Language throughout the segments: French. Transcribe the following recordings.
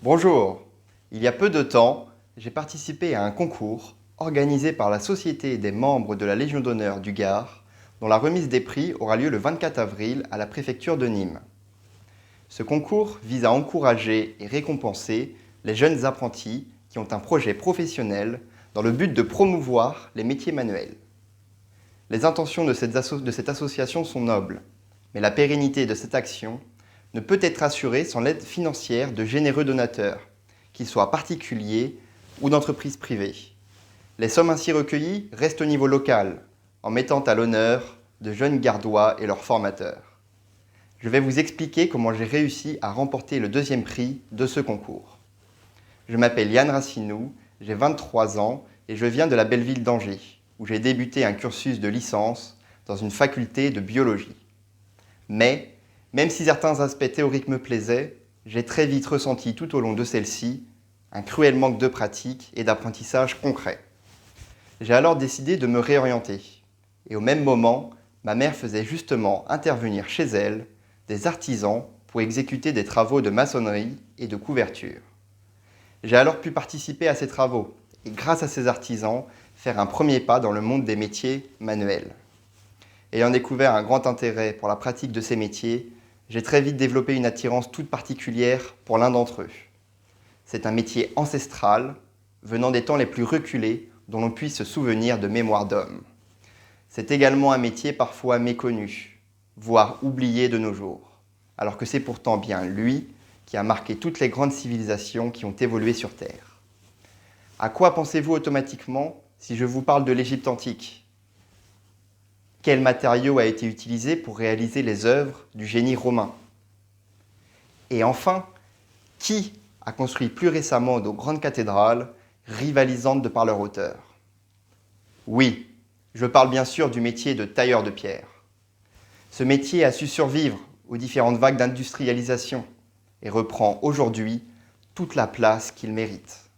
Bonjour, il y a peu de temps, j'ai participé à un concours organisé par la Société des membres de la Légion d'honneur du Gard, dont la remise des prix aura lieu le 24 avril à la préfecture de Nîmes. Ce concours vise à encourager et récompenser les jeunes apprentis qui ont un projet professionnel dans le but de promouvoir les métiers manuels. Les intentions de cette association sont nobles, mais la pérennité de cette action ne peut être assurée sans l'aide financière de généreux donateurs, qu'ils soient particuliers ou d'entreprises privées. Les sommes ainsi recueillies restent au niveau local, en mettant à l'honneur de jeunes gardois et leurs formateurs. Je vais vous expliquer comment j'ai réussi à remporter le deuxième prix de ce concours. Je m'appelle Yann Racinou, j'ai 23 ans et je viens de la belle ville d'Angers, où j'ai débuté un cursus de licence dans une faculté de biologie. Mais, même si certains aspects théoriques me plaisaient, j'ai très vite ressenti tout au long de celle-ci un cruel manque de pratique et d'apprentissage concret. J'ai alors décidé de me réorienter. Et au même moment, ma mère faisait justement intervenir chez elle des artisans pour exécuter des travaux de maçonnerie et de couverture. J'ai alors pu participer à ces travaux et grâce à ces artisans, faire un premier pas dans le monde des métiers manuels. Ayant découvert un grand intérêt pour la pratique de ces métiers, j'ai très vite développé une attirance toute particulière pour l'un d'entre eux. C'est un métier ancestral, venant des temps les plus reculés dont l'on puisse se souvenir de mémoire d'homme. C'est également un métier parfois méconnu, voire oublié de nos jours, alors que c'est pourtant bien lui qui a marqué toutes les grandes civilisations qui ont évolué sur Terre. À quoi pensez-vous automatiquement si je vous parle de l'Égypte antique ? Quel matériau a été utilisé pour réaliser les œuvres du génie romain? Et enfin, qui a construit plus récemment nos grandes cathédrales, rivalisantes de par leur hauteur? Oui, je parle bien sûr du métier de tailleur de pierre. Ce métier a su survivre aux différentes vagues d'industrialisation et reprend aujourd'hui toute la place qu'il mérite.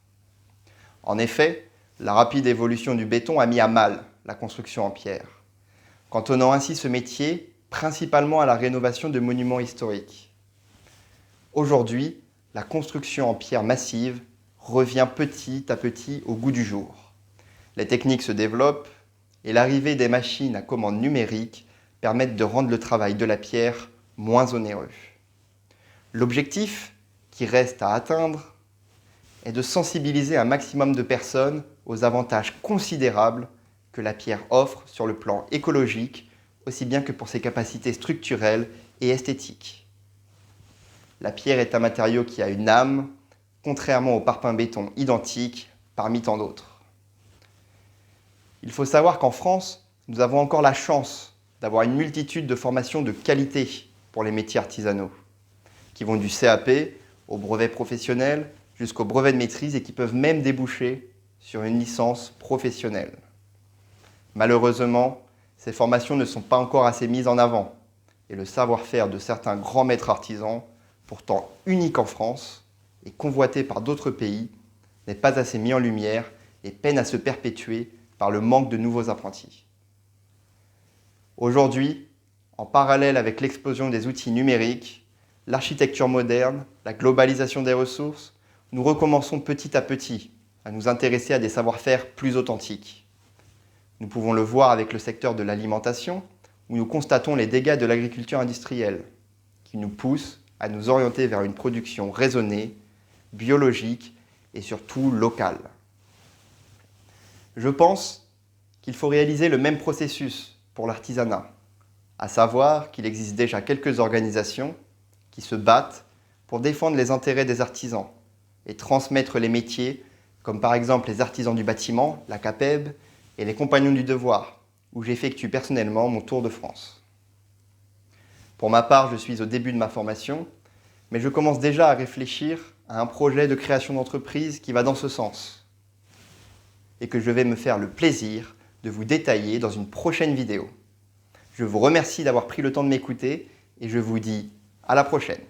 En effet, la rapide évolution du béton a mis à mal la construction en pierre, cantonnant ainsi ce métier principalement à la rénovation de monuments historiques. Aujourd'hui, la construction en pierre massive revient petit à petit au goût du jour. Les techniques se développent et l'arrivée des machines à commande numérique permettent de rendre le travail de la pierre moins onéreux. L'objectif, qui reste à atteindre, est de sensibiliser un maximum de personnes aux avantages considérables que la pierre offre sur le plan écologique, aussi bien que pour ses capacités structurelles et esthétiques. La pierre est un matériau qui a une âme, contrairement au parpaing béton identique parmi tant d'autres. Il faut savoir qu'en France, nous avons encore la chance d'avoir une multitude de formations de qualité pour les métiers artisanaux, qui vont du CAP au brevet professionnel jusqu'au brevet de maîtrise et qui peuvent même déboucher sur une licence professionnelle. Malheureusement, ces formations ne sont pas encore assez mises en avant et le savoir-faire de certains grands maîtres artisans, pourtant unique en France et convoité par d'autres pays, n'est pas assez mis en lumière et peine à se perpétuer par le manque de nouveaux apprentis. Aujourd'hui, en parallèle avec l'explosion des outils numériques, l'architecture moderne, la globalisation des ressources, nous recommençons petit à petit à nous intéresser à des savoir-faire plus authentiques. Nous pouvons le voir avec le secteur de l'alimentation, où nous constatons les dégâts de l'agriculture industrielle, qui nous poussent à nous orienter vers une production raisonnée, biologique et surtout locale. Je pense qu'il faut réaliser le même processus pour l'artisanat, à savoir qu'il existe déjà quelques organisations qui se battent pour défendre les intérêts des artisans et transmettre les métiers, comme par exemple les artisans du bâtiment, la CAPEB, et les Compagnons du Devoir, où j'effectue personnellement mon tour de France. Pour ma part, je suis au début de ma formation, mais je commence déjà à réfléchir à un projet de création d'entreprise qui va dans ce sens, et que je vais me faire le plaisir de vous détailler dans une prochaine vidéo. Je vous remercie d'avoir pris le temps de m'écouter, et je vous dis à la prochaine.